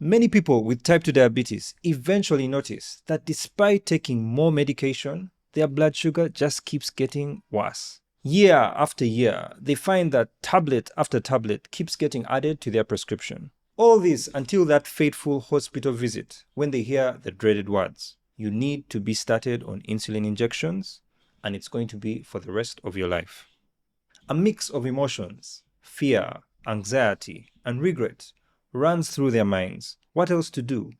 Many people with type 2 diabetes eventually notice that despite taking more medication, their blood sugar just keeps getting worse. Year after year, they find that tablet after tablet keeps getting added to their prescription. All this until that fateful hospital visit when they hear the dreaded words, "You need to be started on insulin injections, and it's going to be for the rest of your life." A mix of emotions, fear, anxiety, and regret runs through their minds. What else to do?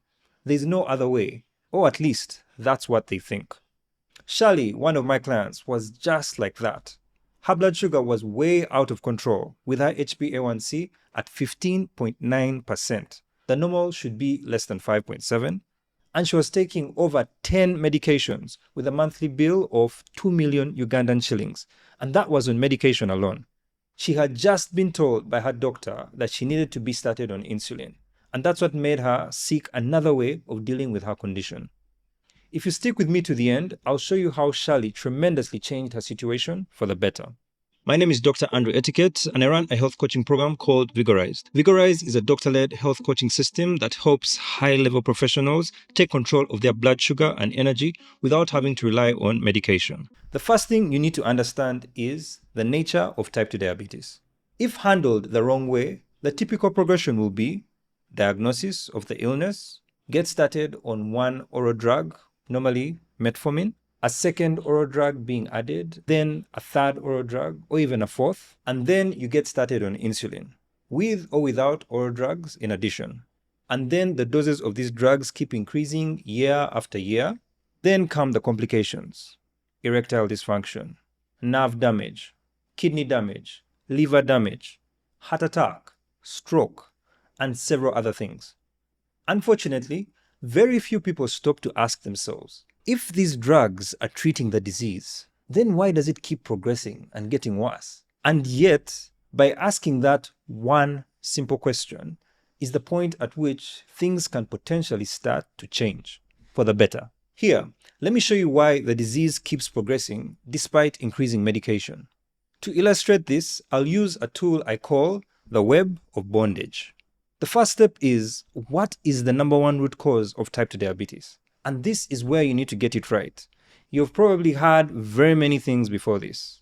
There's no other way, or at least that's what they think. Shirley, one of my clients, was just like that. Her blood sugar was way out of control with her HbA1c at 15.9%. The normal should be less than 5.7. And she was taking over 10 medications with a monthly bill of 2 million Ugandan shillings. And that was on medication alone. She had just been told by her doctor that she needed to be started on insulin. And that's what made her seek another way of dealing with her condition. If you stick with me to the end, I'll show you how Shirley tremendously changed her situation for the better. My name is Dr. Andrew Etuket, and I run a health coaching program called Vigorized. Vigorized is a doctor-led health coaching system that helps high-level professionals take control of their blood sugar and energy without having to rely on medication. The first thing you need to understand is the nature of type 2 diabetes. If handled the wrong way, the typical progression will be diagnosis of the illness, get started on one oral drug, normally metformin, a second oral drug being added, then a third oral drug, or even a fourth, and then you get started on insulin, with or without oral drugs in addition. And then the doses of these drugs keep increasing year after year. Then come the complications: erectile dysfunction, nerve damage, kidney damage, liver damage, heart attack, stroke, and several other things. Unfortunately, very few people stop to ask themselves, if these drugs are treating the disease, then why does it keep progressing and getting worse? And yet, by asking that one simple question is the point at which things can potentially start to change for the better. Here, let me show you why the disease keeps progressing despite increasing medication. To illustrate this, I'll use a tool I call the web of bondage. The first step is, what is the number one root cause of type 2 diabetes? And this is where you need to get it right. You've probably heard very many things before this.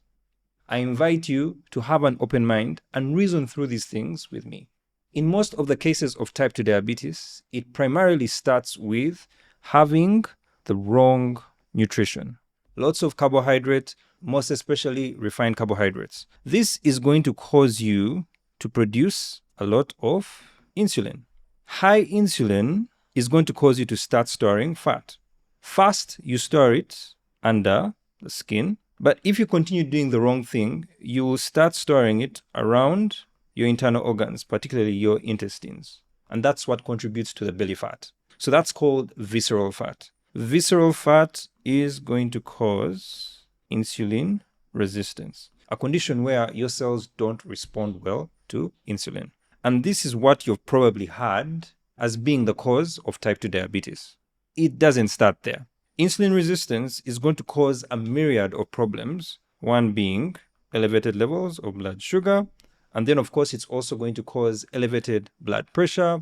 I invite you to have an open mind and reason through these things with me. In most of the cases of type 2 diabetes, it primarily starts with having the wrong nutrition. Lots of carbohydrate, most especially refined carbohydrates. This is going to cause you to produce a lot of insulin. High insulin is going to cause you to start storing fat. First, you store it under the skin, but if you continue doing the wrong thing, you will start storing it around your internal organs, particularly your intestines. And that's what contributes to the belly fat. So that's called visceral fat. Visceral fat is going to cause insulin resistance, a condition where your cells don't respond well to insulin. And this is what you've probably had as being the cause of type 2 diabetes. It doesn't start there. Insulin resistance is going to cause a myriad of problems, one being elevated levels of blood sugar, and then of course it's also going to cause elevated blood pressure,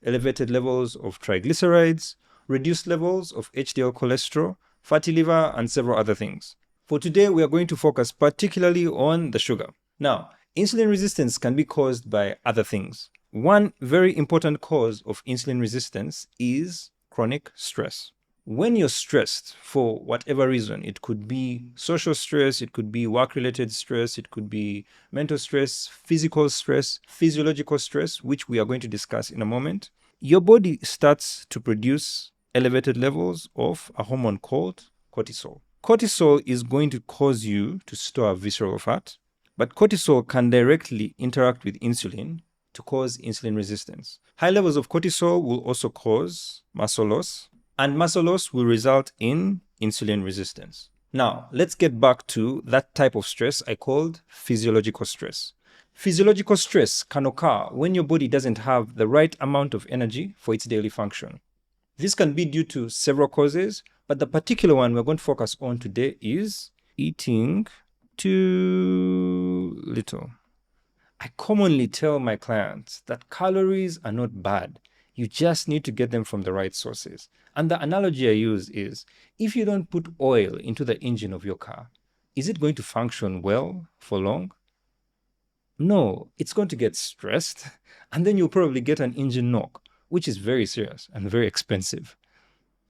elevated levels of triglycerides, reduced levels of HDL cholesterol, fatty liver, and several other things. For today, we are going to focus particularly on the sugar. Now, insulin resistance can be caused by other things. One very important cause of insulin resistance is chronic stress. When you're stressed for whatever reason, it could be social stress, it could be work-related stress, it could be mental stress, physical stress, physiological stress, which we are going to discuss in a moment, your body starts to produce elevated levels of a hormone called cortisol. Cortisol is going to cause you to store visceral fat, but cortisol can directly interact with insulin to cause insulin resistance. High levels of cortisol will also cause muscle loss, and muscle loss will result in insulin resistance. Now, let's get back to that type of stress I called physiological stress. Physiological stress can occur when your body doesn't have the right amount of energy for its daily function. This can be due to several causes, but the particular one we're going to focus on today is eating too little. I commonly tell my clients that calories are not bad. You just need to get them from the right sources. And the analogy I use is, if you don't put oil into the engine of your car, is it going to function well for long? No, it's going to get stressed, and then you'll probably get an engine knock, which is very serious and very expensive.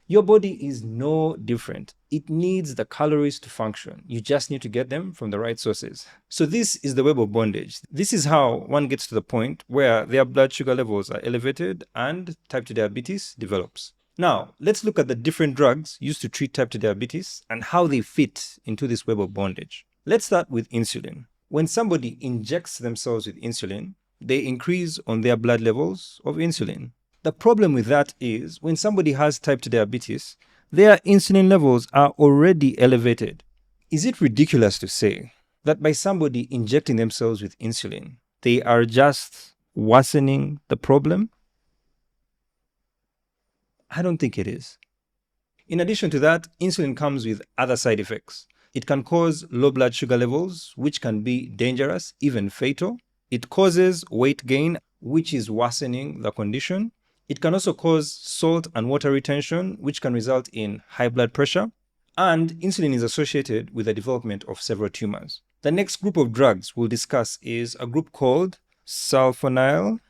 Your body is no different. It needs the calories to function. You just need to get them from the right sources. So this is the web of bondage. This is how one gets to the point where their blood sugar levels are elevated and type 2 diabetes develops. Now, let's look at the different drugs used to treat type 2 diabetes and how they fit into this web of bondage. Let's start with insulin. When somebody injects themselves with insulin, they increase on their blood levels of insulin. The problem with that is when somebody has type 2 diabetes, their insulin levels are already elevated. Is it ridiculous to say that by somebody injecting themselves with insulin, they are just worsening the problem? I don't think it is. In addition to that, insulin comes with other side effects. It can cause low blood sugar levels, which can be dangerous, even fatal. It causes weight gain, which is worsening the condition. It can also cause salt and water retention, which can result in high blood pressure. And insulin is associated with the development of several tumors. The next group of drugs we'll discuss is a group called Sulfonylureas.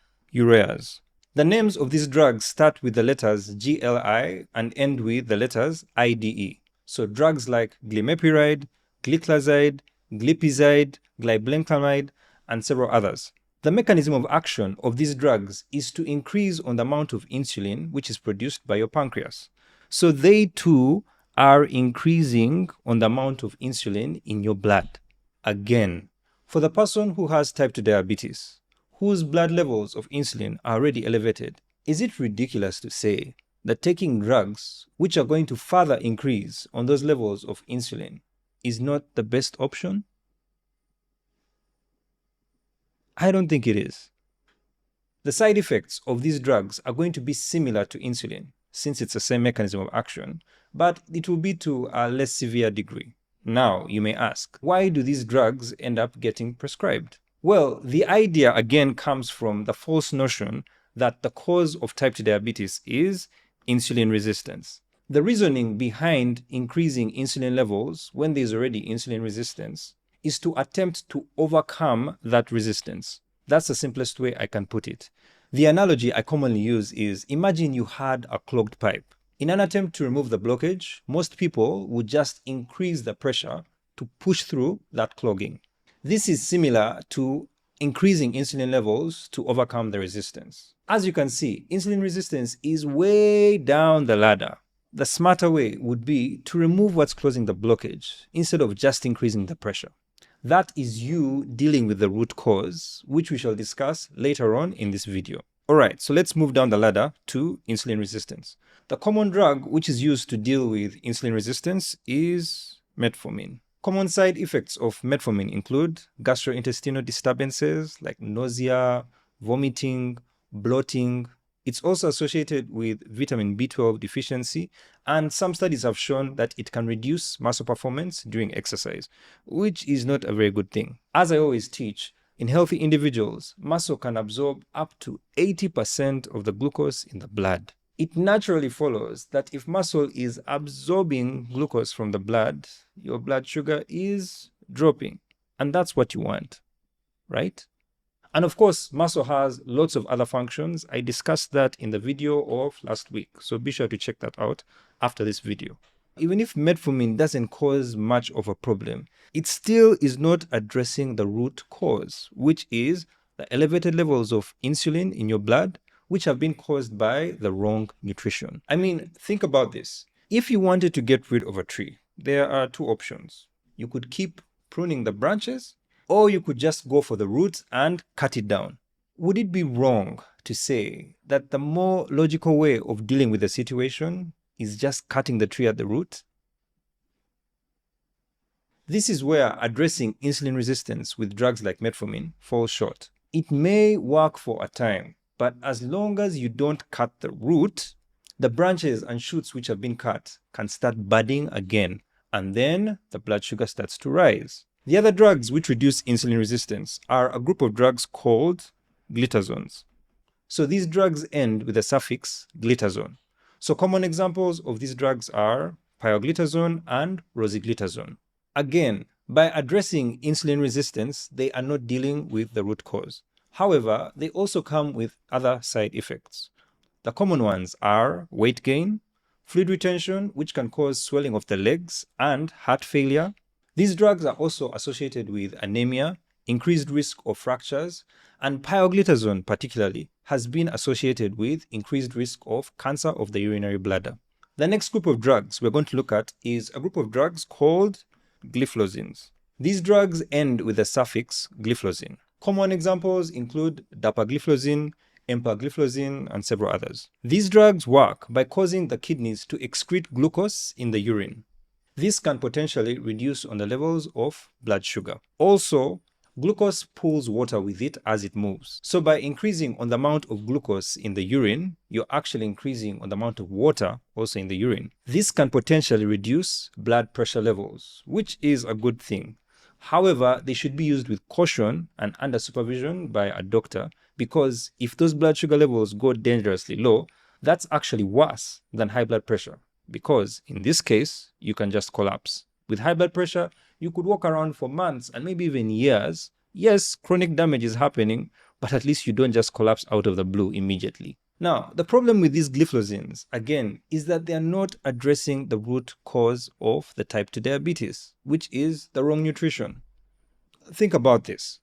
The names of these drugs start with the letters GLI and end with the letters IDE. So drugs like Glimepiride, Glitazones, Glipizide, Glimepiride, and several others. The mechanism of action of these drugs is to increase on the amount of insulin which is produced by your pancreas. So they too are increasing on the amount of insulin in your blood. Again, for the person who has type 2 diabetes, whose blood levels of insulin are already elevated, is it ridiculous to say that taking drugs which are going to further increase on those levels of insulin is not the best option? I don't think it is. The side effects of these drugs are going to be similar to insulin, since it's the same mechanism of action, but it will be to a less severe degree. Now, you may ask, why do these drugs end up getting prescribed? Well, the idea again comes from the false notion that the cause of type 2 diabetes is insulin resistance. The reasoning behind increasing insulin levels when there's already insulin resistance is to attempt to overcome that resistance. That's the simplest way I can put it. The analogy I commonly use is, imagine you had a clogged pipe. In an attempt to remove the blockage, most people would just increase the pressure to push through that clogging. This is similar to increasing insulin levels to overcome the resistance. As you can see, insulin resistance is way down the ladder. The smarter way would be to remove what's causing the blockage instead of just increasing the pressure. That is you dealing with the root cause, which we shall discuss later on in this video. Alright, so let's move down the ladder to insulin resistance. The common drug which is used to deal with insulin resistance is Metformin. Common side effects of Metformin include gastrointestinal disturbances like nausea, vomiting, bloating. It's also associated with vitamin B12 deficiency, and some studies have shown that it can reduce muscle performance during exercise, which is not a very good thing. As I always teach, in healthy individuals, muscle can absorb up to 80% of the glucose in the blood. It naturally follows that if muscle is absorbing glucose from the blood, your blood sugar is dropping. And that's what you want, right? And of course, muscle has lots of other functions. I discussed that in the video of last week, so be sure to check that out after this video. Even if Metformin doesn't cause much of a problem, it still is not addressing the root cause, which is the elevated levels of insulin in your blood, which have been caused by the wrong nutrition. I mean, think about this. If you wanted to get rid of a tree, there are two options. You could keep pruning the branches, or you could just go for the roots and cut it down. Would it be wrong to say that the more logical way of dealing with the situation is just cutting the tree at the root? This is where addressing insulin resistance with drugs like Metformin falls short. It may work for a time, but as long as you don't cut the root, the branches and shoots which have been cut can start budding again, and then the blood sugar starts to rise. The other drugs which reduce insulin resistance are a group of drugs called Glitazones. So these drugs end with the suffix glitazone. So common examples of these drugs are Pioglitazone and rosiglitazone. Again, by addressing insulin resistance, they are not dealing with the root cause. However, they also come with other side effects. The common ones are weight gain, fluid retention, which can cause swelling of the legs, and heart failure. These drugs are also associated with anemia, increased risk of fractures, and pioglitazone particularly has been associated with increased risk of cancer of the urinary bladder. The next group of drugs we're going to look at is a group of drugs called gliflozins. These drugs end with the suffix gliflozin. Common examples include dapagliflozin, empagliflozin, and several others. These drugs work by causing the kidneys to excrete glucose in the urine. This can potentially reduce on the levels of blood sugar. Also, glucose pulls water with it as it moves. So by increasing on the amount of glucose in the urine, you're actually increasing on the amount of water also in the urine. This can potentially reduce blood pressure levels, which is a good thing. However, they should be used with caution and under supervision by a doctor, because if those blood sugar levels go dangerously low, that's actually worse than high blood pressure, because in this case, you can just collapse. With high blood pressure, you could walk around for months and maybe even years. Yes, chronic damage is happening, but at least you don't just collapse out of the blue immediately. Now, the problem with these gliflozins, again, is that they are not addressing the root cause of the type 2 diabetes, which is the wrong nutrition. Think about this.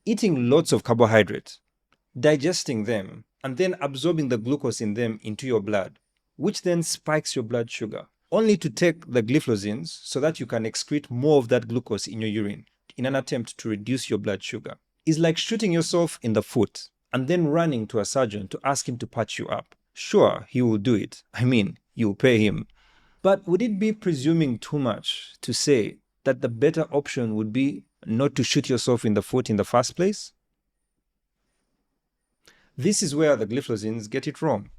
Eating lots of carbohydrates, digesting them, and then absorbing the glucose in them into your blood, which then spikes your blood sugar, only to take the gliflozins so that you can excrete more of that glucose in your urine in an attempt to reduce your blood sugar, is like shooting yourself in the foot and then running to a surgeon to ask him to patch you up. Sure, he will do it. I mean, you'll pay him. But would it be presuming too much to say that the better option would be not to shoot yourself in the foot in the first place? This is where the gliflozins get it wrong.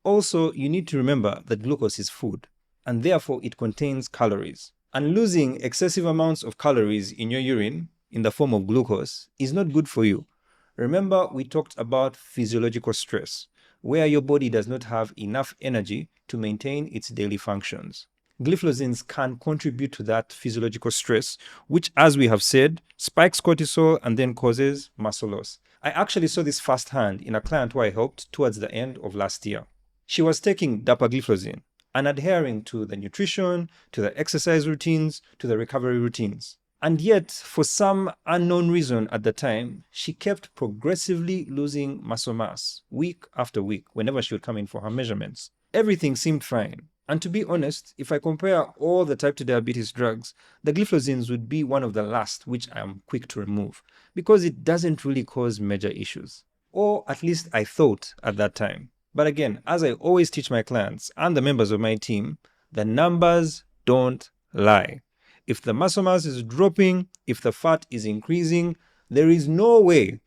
Also, you need to remember that glucose is food, and therefore it contains calories. And losing excessive amounts of calories in your urine in the form of glucose is not good for you. Remember, we talked about physiological stress, where your body does not have enough energy to maintain its daily functions. Gliflozins can contribute to that physiological stress, which, as we have said, spikes cortisol and then causes muscle loss. I actually saw this firsthand in a client who I helped towards the end of last year. She was taking dapagliflozin and adhering to the nutrition, to the exercise routines, to the recovery routines. And yet, for some unknown reason at the time, she kept progressively losing muscle mass week after week whenever she would come in for her measurements. Everything seemed fine. And to be honest, if I compare all the type 2 diabetes drugs, the gliflozins would be one of the last which I am quick to remove, because it doesn't really cause major issues. Or at least I thought at that time. But again, as I always teach my clients and the members of my team, the numbers don't lie. If the muscle mass is dropping, if the fat is increasing, there is no way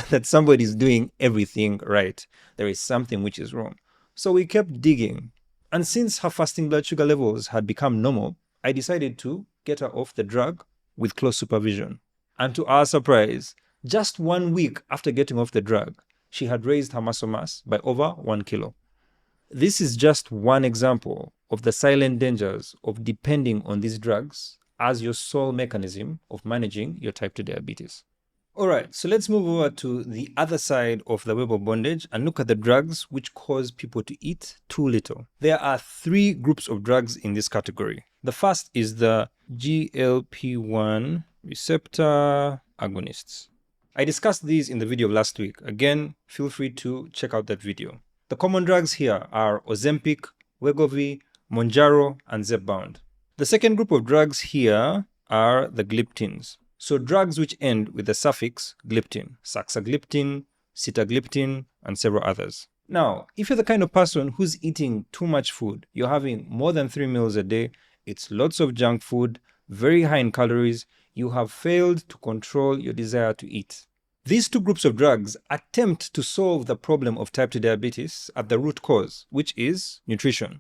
that somebody is doing everything right. There is something which is wrong. So we kept digging. And since her fasting blood sugar levels had become normal, I decided to get her off the drug with close supervision. And to our surprise, just 1 week after getting off the drug, she had raised her muscle mass by over 1 kilo. This is just one example of the silent dangers of depending on these drugs as your sole mechanism of managing your type 2 diabetes. Alright, so let's move over to the other side of the web of bondage and look at the drugs which cause people to eat too little. There are 3 groups of drugs in this category. The first is the GLP-1 receptor agonists. I discussed these in the video of last week. Again, feel free to check out that video. The common drugs here are Ozempic, Wegovy, Mounjaro, and Zepbound. The second group of drugs here are the gliptins. So drugs which end with the suffix gliptin, saxagliptin, sitagliptin, and several others. Now, if you're the kind of person who's eating too much food, you're having more than 3 meals a day, it's lots of junk food, very high in calories, you have failed to control your desire to eat. These 2 groups of drugs attempt to solve the problem of type 2 diabetes at the root cause, which is nutrition.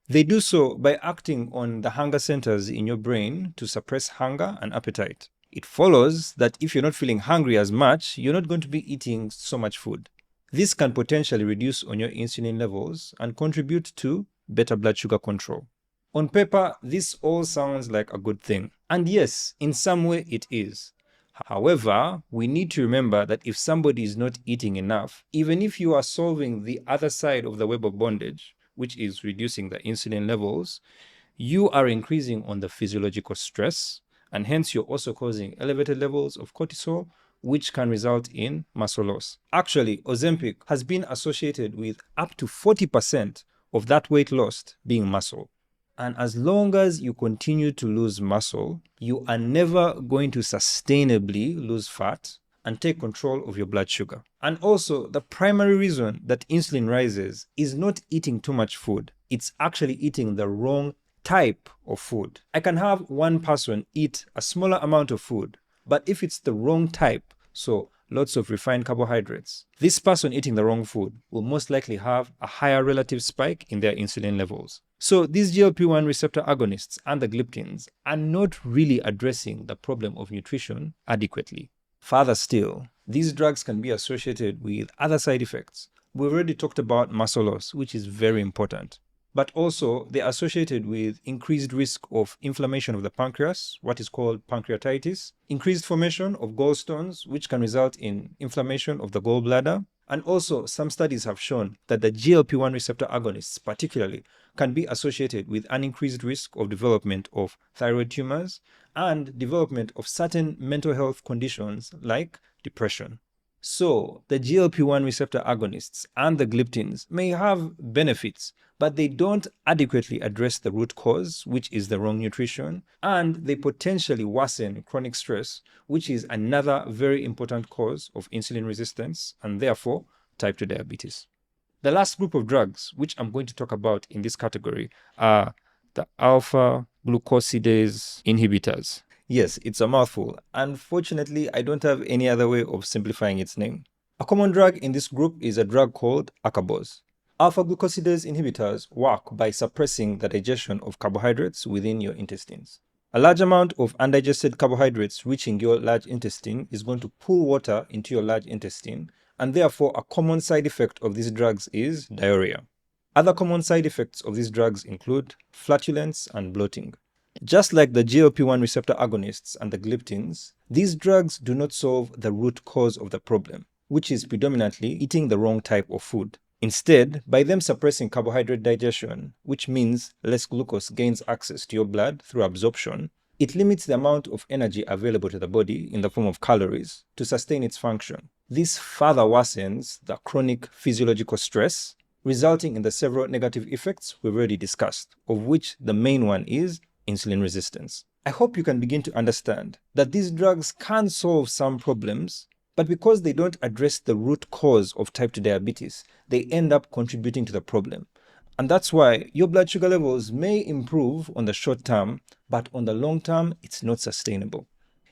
They do so by acting on the hunger centers in your brain to suppress hunger and appetite. It follows that if you're not feeling hungry as much, you're not going to be eating so much food. This can potentially reduce on your insulin levels and contribute to better blood sugar control. On paper, this all sounds like a good thing. And yes, in some way it is. However, we need to remember that if somebody is not eating enough, even if you are solving the other side of the web of bondage, which is reducing the insulin levels, you are increasing on the physiological stress, and hence you're also causing elevated levels of cortisol, which can result in muscle loss. Actually, Ozempic has been associated with up to 40% of that weight lost being muscle. And as long as you continue to lose muscle, you are never going to sustainably lose fat and take control of your blood sugar. And also, the primary reason that insulin rises is not eating too much food. It's actually eating the wrong type of food. I can have one person eat a smaller amount of food, but if it's the wrong type, so lots of refined carbohydrates, this person eating the wrong food will most likely have a higher relative spike in their insulin levels. So these GLP-1 receptor agonists and the gliptins are not really addressing the problem of nutrition adequately. Further still, these drugs can be associated with other side effects. We've already talked about muscle loss, which is very important. But also, they're associated with increased risk of inflammation of the pancreas, what is called pancreatitis, increased formation of gallstones, which can result in inflammation of the gallbladder. And also, some studies have shown that the GLP-1 receptor agonists, particularly, can be associated with an increased risk of development of thyroid tumors and development of certain mental health conditions like depression. So, the GLP-1 receptor agonists and the gliptins may have benefits, but they don't adequately address the root cause, which is the wrong nutrition, and they potentially worsen chronic stress, which is another very important cause of insulin resistance and therefore type 2 diabetes. The last group of drugs, which I'm going to talk about in this category, are the alpha glucosidase inhibitors. Yes, it's a mouthful. Unfortunately, I don't have any other way of simplifying its name. A common drug in this group is a drug called Acarbose. Alpha glucosidase inhibitors work by suppressing the digestion of carbohydrates within your intestines. A large amount of undigested carbohydrates reaching your large intestine is going to pull water into your large intestine, and therefore a common side effect of these drugs is diarrhea. Other common side effects of these drugs include flatulence and bloating. Just like the GLP-1 receptor agonists and the gliptins, these drugs do not solve the root cause of the problem, which is predominantly eating the wrong type of food. Instead, by them suppressing carbohydrate digestion, which means less glucose gains access to your blood through absorption, it limits the amount of energy available to the body in the form of calories to sustain its function. This further worsens the chronic physiological stress, resulting in the several negative effects we've already discussed, of which the main one is insulin resistance. I hope you can begin to understand that these drugs can solve some problems, but because they don't address the root cause of type 2 diabetes, they end up contributing to the problem. And that's why your blood sugar levels may improve on the short term, but on the long term, it's not sustainable.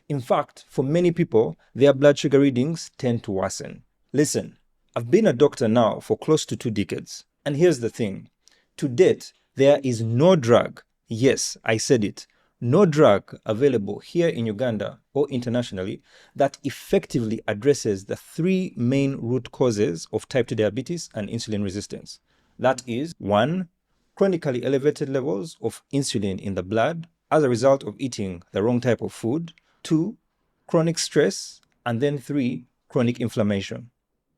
In fact, for many people, their blood sugar readings tend to worsen. Listen, I've been a doctor now for close to 2 decades. And here's the thing. To date, there is no drug, yes, I said it, no drug available here in Uganda or internationally that effectively addresses the 3 main root causes of type 2 diabetes and insulin resistance. That is 1, chronically elevated levels of insulin in the blood as a result of eating the wrong type of food, 2, chronic stress, and then 3, chronic inflammation.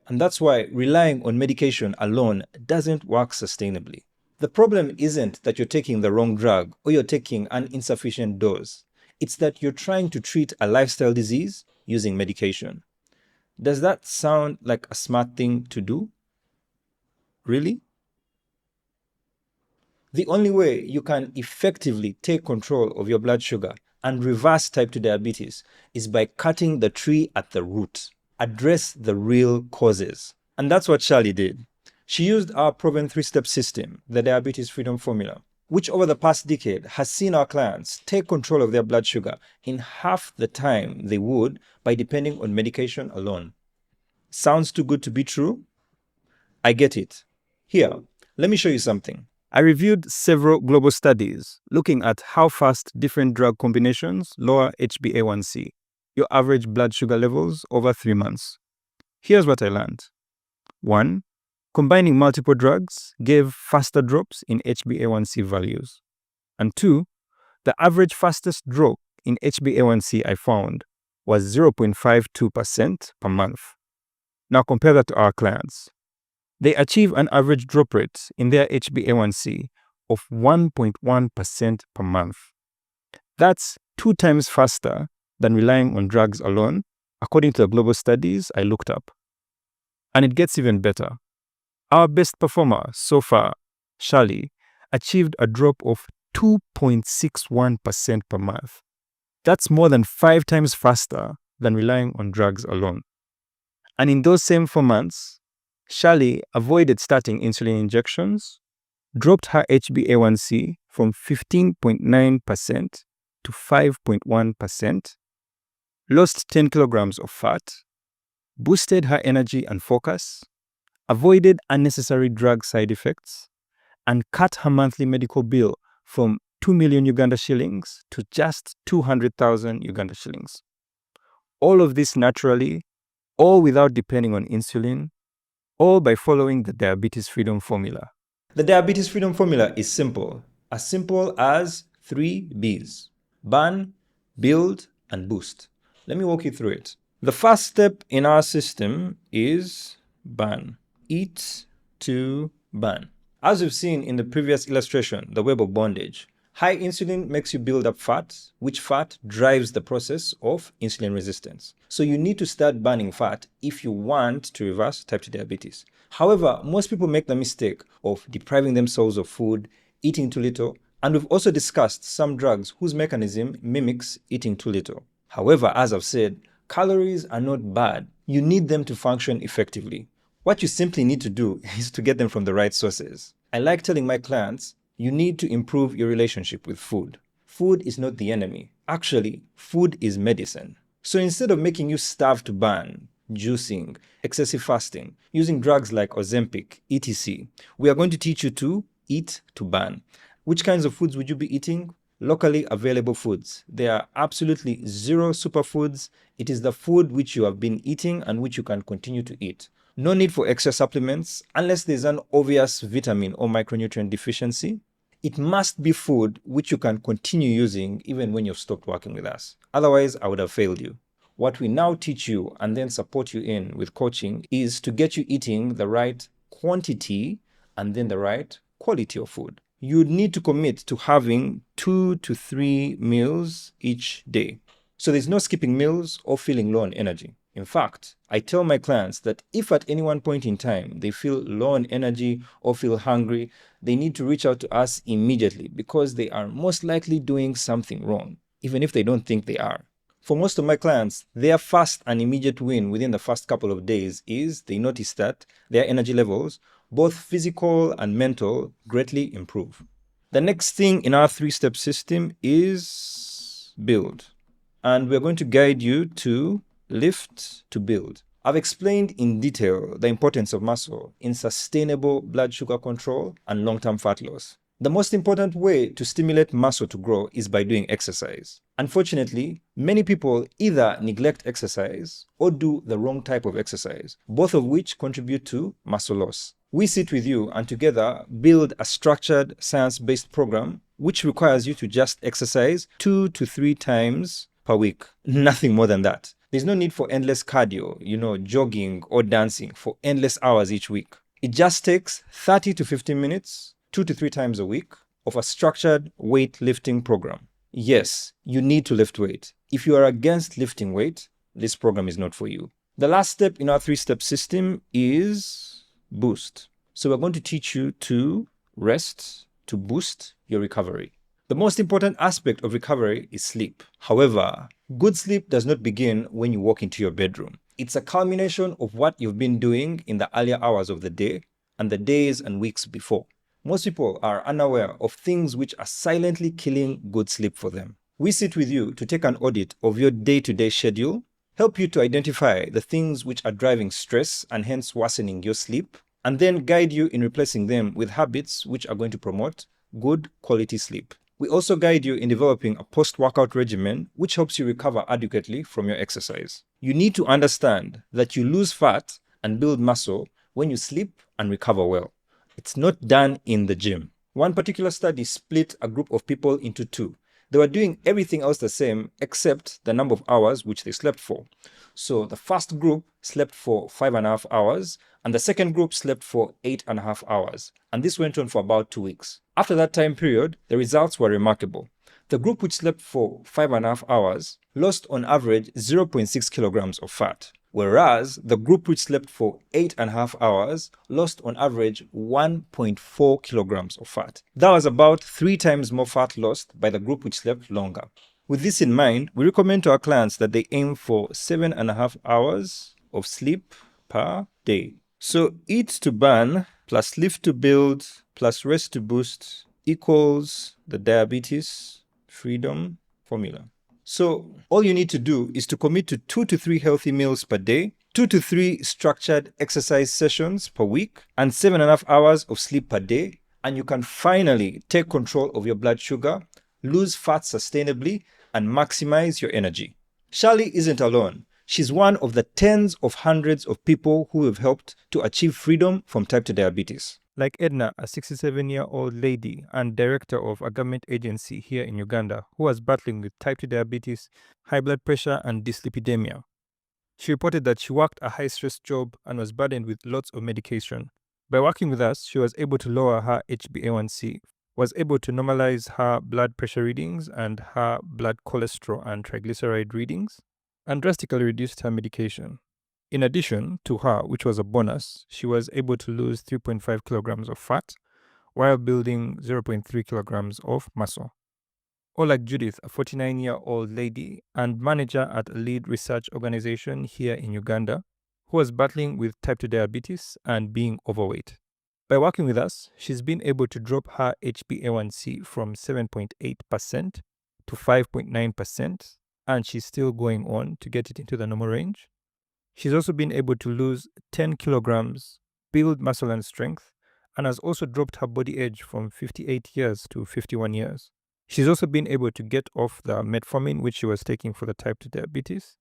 And that's why relying on medication alone doesn't work sustainably. The problem isn't that you're taking the wrong drug or you're taking an insufficient dose. It's that you're trying to treat a lifestyle disease using medication. Does that sound like a smart thing to do? Really? The only way you can effectively take control of your blood sugar and reverse type 2 diabetes is by cutting the tree at the root. Address the real causes. And that's what Shirley did. She used our proven 3-step system, the Diabetes Freedom Formula, which over the past decade has seen our clients take control of their blood sugar in half the time they would by depending on medication alone. Sounds too good to be true? I get it. Here, let me show you something. I reviewed several global studies looking at how fast different drug combinations lower HbA1c, your average blood sugar levels, over 3 months. Here's what I learned. 1. Combining multiple drugs gave faster drops in HbA1c values. And 2. The average fastest drop in HbA1c I found was 0.52% per month. Now compare that to our clients. They achieve an average drop rate in their HbA1c of 1.1% per month. That's 2 times faster than relying on drugs alone, according to the global studies I looked up. And it gets even better. Our best performer so far, Shirley, achieved a drop of 2.61% per month. That's more than 5 times faster than relying on drugs alone. And in those same 4 months, Shirley avoided starting insulin injections, dropped her HbA1c from 15.9% to 5.1%, lost 10 kilograms of fat, boosted her energy and focus, avoided unnecessary drug side effects, and cut her monthly medical bill from 2 million Uganda shillings to just 200,000 Uganda shillings. All of this naturally, all without depending on insulin, all by following the Diabetes Freedom Formula. The Diabetes Freedom Formula is simple as 3 B's: burn, build, and boost. Let me walk you through it. The first step in our system is burn. Eat to burn. As we've seen in the previous illustration, the web of bondage, high insulin makes you build up fat, which fat drives the process of insulin resistance. So you need to start burning fat if you want to reverse type 2 diabetes. However, most people make the mistake of depriving themselves of food, eating too little, and we've also discussed some drugs whose mechanism mimics eating too little. However, as I've said, calories are not bad. You need them to function effectively. What you simply need to do is to get them from the right sources. I like telling my clients, you need to improve your relationship with food. Food is not the enemy. Actually, food is medicine. So instead of making you starve to burn, juicing, excessive fasting, using drugs like Ozempic, etc., we are going to teach you to eat to burn. Which kinds of foods would you be eating? Locally available foods. There are absolutely 0 superfoods. It is the food which you have been eating and which you can continue to eat. No need for extra supplements unless there's an obvious vitamin or micronutrient deficiency. It must be food which you can continue using even when you've stopped working with us. Otherwise, I would have failed you. What we now teach you and then support you in with coaching is to get you eating the right quantity and then the right quality of food. You need to commit to having 2 to 3 meals each day. So there's no skipping meals or feeling low on energy. In fact, I tell my clients that if at any one point in time they feel low on energy or feel hungry, they need to reach out to us immediately because they are most likely doing something wrong, even if they don't think they are. For most of my clients, their fast and immediate win within the first couple of days is they notice that their energy levels, both physical and mental, greatly improve. The next thing in our 3-step system is build. And we're going to guide you to lift to build. I've explained in detail the importance of muscle in sustainable blood sugar control and long-term fat loss. The most important way to stimulate muscle to grow is by doing exercise. Unfortunately, many people either neglect exercise or do the wrong type of exercise, both of which contribute to muscle loss. We sit with you and together build a structured science-based program which requires you to just exercise 2 to 3 times per week. Nothing more than that. There's no need for endless cardio, jogging or dancing for endless hours each week. It just takes 30 to 50 minutes, 2 to 3 times a week, of a structured weight lifting program. Yes, you need to lift weight. If you are against lifting weight, this program is not for you. The last step in our 3-step system is boost. So we're going to teach you to rest to boost your recovery. The most important aspect of recovery is sleep. However, good sleep does not begin when you walk into your bedroom. It's a culmination of what you've been doing in the earlier hours of the day and the days and weeks before. Most people are unaware of things which are silently killing good sleep for them. We sit with you to take an audit of your day-to-day schedule, help you to identify the things which are driving stress and hence worsening your sleep, and then guide you in replacing them with habits which are going to promote good quality sleep. We also guide you in developing a post-workout regimen which helps you recover adequately from your exercise. You need to understand that you lose fat and build muscle when you sleep and recover well. It's not done in the gym. One particular study split a group of people into two. They were doing everything else the same except the number of hours which they slept for. So the first group slept for 5.5 hours and the second group slept for 8.5 hours. And this went on for about 2 weeks. After that time period, the results were remarkable. The group which slept for 5.5 hours lost on average 0.6 kilograms of fat, whereas the group which slept for 8.5 hours lost on average 1.4 kilograms of fat. That was about 3 times more fat lost by the group which slept longer. With this in mind, we recommend to our clients that they aim for 7.5 hours of sleep per day. So eat to burn plus lift to build plus rest to boost equals the diabetes freedom formula. So all you need to do is to commit to 2 to 3 healthy meals per day, 2 to 3 structured exercise sessions per week, and 7.5 hours of sleep per day, and you can finally take control of your blood sugar, lose fat sustainably, and maximize your energy. Shirley isn't alone. She's one of the tens of hundreds of people who have helped to achieve freedom from type 2 diabetes. Like Edna, a 67-year-old lady and director of a government agency here in Uganda who was battling with type 2 diabetes, high blood pressure, and dyslipidemia. She reported that she worked a high-stress job and was burdened with lots of medication. By working with us, she was able to lower her HbA1c, was able to normalize her blood pressure readings and her blood cholesterol and triglyceride readings, and drastically reduced her medication. In addition to her, which was a bonus, she was able to lose 3.5 kilograms of fat while building 0.3 kilograms of muscle. Or like Judith, a 49-year-old lady and manager at a lead research organization here in Uganda, who was battling with type 2 diabetes and being overweight. By working with us, she's been able to drop her HbA1c from 7.8% to 5.9%, and she's still going on to get it into the normal range. She's also been able to lose 10 kilograms, build muscle and strength, and has also dropped her body age from 58 years to 51 years. She's also been able to get off the Metformin which she was taking for the type 2 diabetes.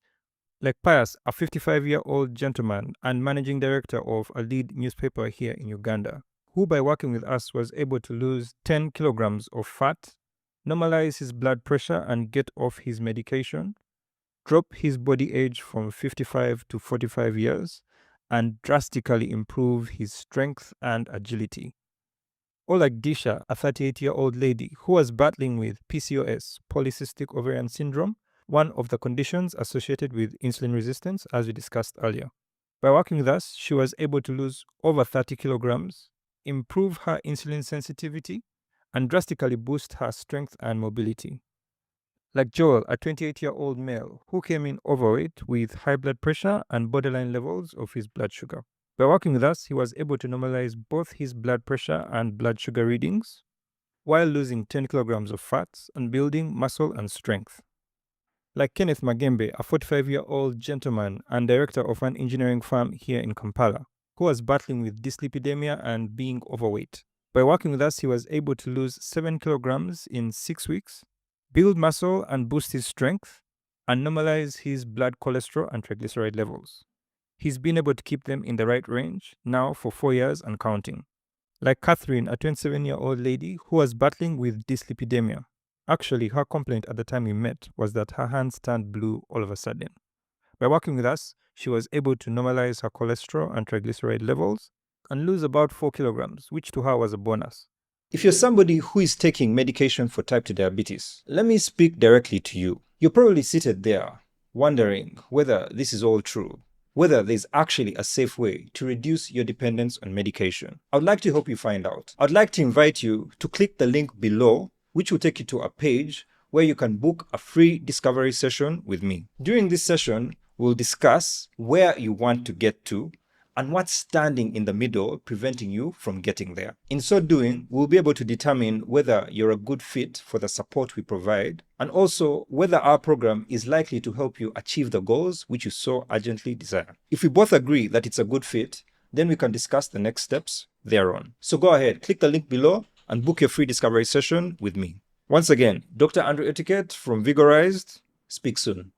Like Pius, a 55-year-old gentleman and managing director of a lead newspaper here in Uganda, who by working with us was able to lose 10 kilograms of fat, normalize his blood pressure and get off his medication, drop his body age from 55 to 45 years, and drastically improve his strength and agility. Or like Disha, a 38-year-old lady who was battling with PCOS, polycystic ovarian syndrome, one of the conditions associated with insulin resistance, as we discussed earlier. By working with us, she was able to lose over 30 kilograms, improve her insulin sensitivity, and drastically boost her strength and mobility. Like Joel, a 28-year-old male who came in overweight with high blood pressure and borderline levels of his blood sugar. By working with us, he was able to normalize both his blood pressure and blood sugar readings while losing 10 kilograms of fat and building muscle and strength. Like Kenneth Magembe, a 45-year-old gentleman and director of an engineering firm here in Kampala, who was battling with dyslipidemia and being overweight. By working with us, he was able to lose 7 kilograms in 6 weeks, build muscle and boost his strength, and normalize his blood cholesterol and triglyceride levels. He's been able to keep them in the right range now for 4 years and counting. Like Catherine, a 27-year-old lady who was battling with dyslipidemia. Actually, her complaint at the time we met was that her hands turned blue all of a sudden. By working with us, she was able to normalize her cholesterol and triglyceride levels and lose about 4 kilograms, which to her was a bonus. If you're somebody who is taking medication for type 2 diabetes, let me speak directly to you. You're probably seated there wondering whether this is all true, whether there's actually a safe way to reduce your dependence on medication. I would like to help you find out. I'd like to invite you to click the link below, which will take you to a page where you can book a free discovery session with me. During this session, we'll discuss where you want to get to and what's standing in the middle preventing you from getting there. In so doing, we'll be able to determine whether you're a good fit for the support we provide, and also whether our program is likely to help you achieve the goals which you so urgently desire. If we both agree that it's a good fit, then we can discuss the next steps thereon. So go ahead, click the link below and book your free discovery session with me. Once again, Dr. Andrew Etuket from Vigorized. Speak soon.